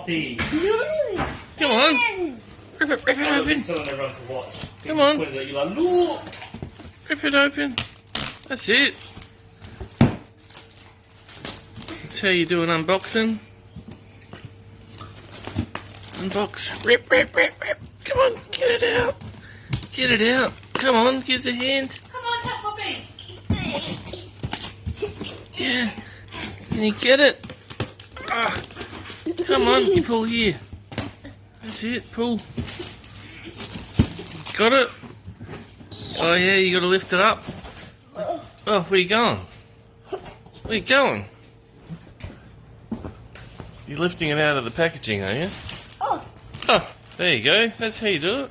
puppy. Come on. Rip it open. Telling everyone to watch. Come on. You're like, look. Rip it open. That's it. That's how you do an unboxing. Unbox. Rip. Come on, get it out. Get it out. Come on, give us a hand. Come on, help Poppy. Yeah. Can you get it? Ah. Come on, you pull here. That's it, pull. Got it? Oh yeah, you gotta lift it up. Oh, where are you going? Where are you going? You're lifting it out of the packaging, are you? Oh, there you go. That's how you do it.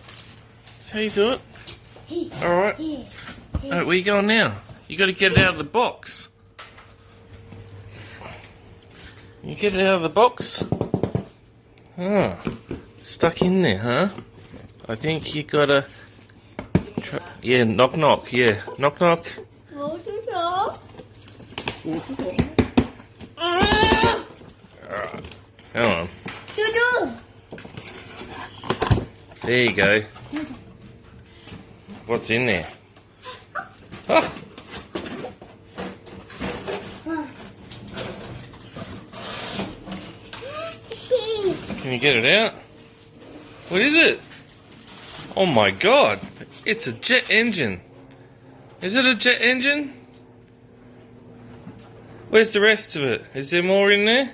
That's how you do it. Alright. Alright, where are you going now? You gotta get it out of the box. You get it out of the box? Ah, it's stuck in there, huh? I think you gotta... Yeah, knock knock, yeah. Knock knock. Come on. There you go. What's in there? Oh. Can you get it out? What is it? Oh my god. It's a jet engine. Is it a jet engine? Where's the rest of it? Is there more in there?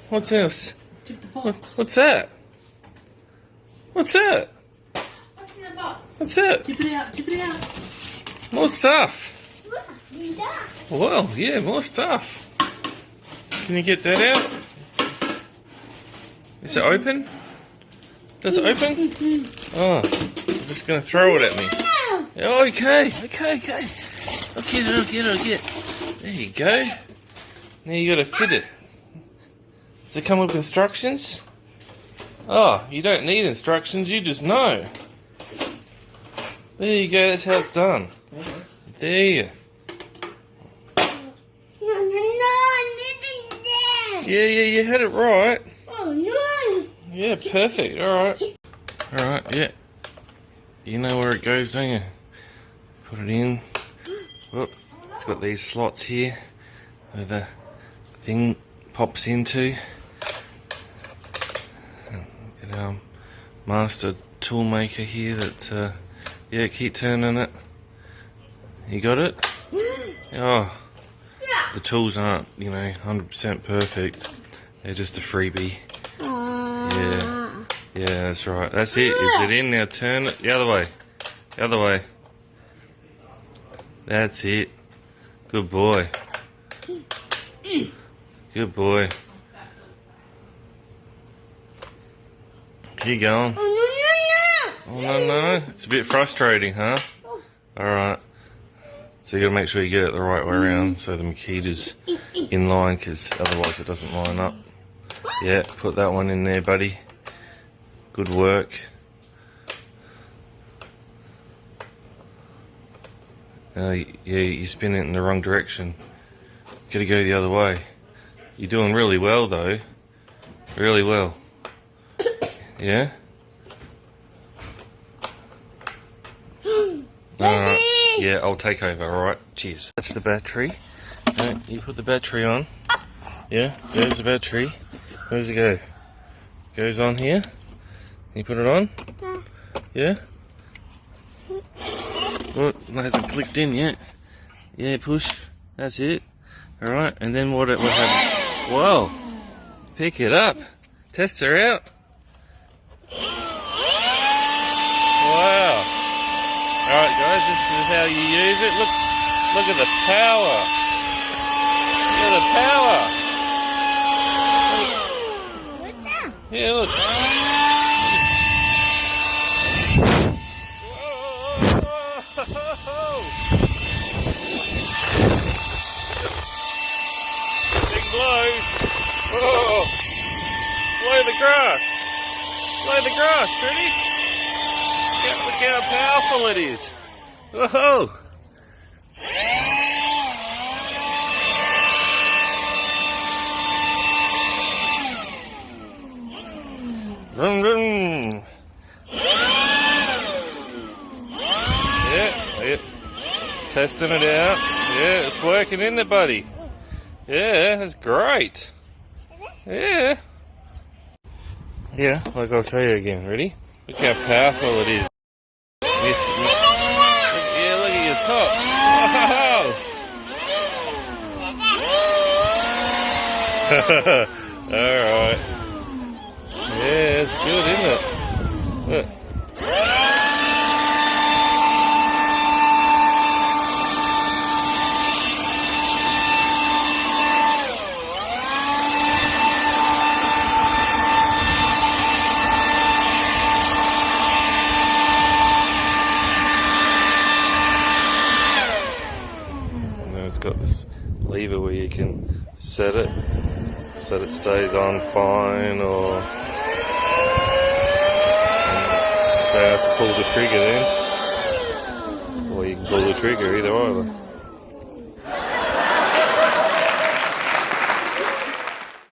What else? What's that? What's that? What's in the box? What's that? Tip it out, tip it out. More stuff. Well, yeah, more stuff. Can you get that out? Is it open? Does it open? Oh, I'm just going to throw it at me. Okay. I'll get it. There you go. Now you got to fit it. Does it come with instructions? Oh, you don't need instructions, you just know. There you go, that's how it's done. There you go. Yeah, you had it right. Yeah, perfect, alright. Alright, yeah. You know where it goes, don't you? Put it in. Whoop. It's got these slots here where the thing pops into. Look at our master tool maker here that, yeah, keep turning it. You got it? Oh, the tools aren't, 100% perfect. They're just a freebie. Yeah, that's right. That's it. Is it in? Now turn it the other way. The other way. That's it. Good boy. Good boy. Keep going. Oh, no. It's a bit frustrating, huh? Alright. So you gotta make sure you get it the right way around so the Makita's in line, because otherwise it doesn't line up. Yeah, put that one in there, buddy. Good work. Yeah, you spin it in the wrong direction. Gotta go the other way. You're doing really well though. Really well. Yeah? Alright. Yeah, I'll take over, alright? Cheers. That's the battery. Right, you put the battery on. Yeah, there's the battery. Where does it go? Goes on here. You put it on? Yeah? Oh, it hasn't clicked in yet. Yeah, push. That's it. Alright, and then what happens? Whoa! Pick it up. Test her out. Wow. Alright guys, this is how you use it. Look at the power. Look at the power. Yeah, look. Big blow. Oh. Blow the grass. Blow the grass, ready? Look how powerful it is. Whoa. Vroom, vroom. Yeah. Testing it out. Yeah, it's working, isn't it, buddy? Yeah, that's great. Yeah. Yeah, like I'll show you again. Ready? Look how powerful it is. Yeah, look at your top. Wow. Alright. Yeah, it's good, isn't it? Look. And then it's got this lever where you can set it so that it stays on fine, or you have to pull the trigger then, or you can pull the trigger, either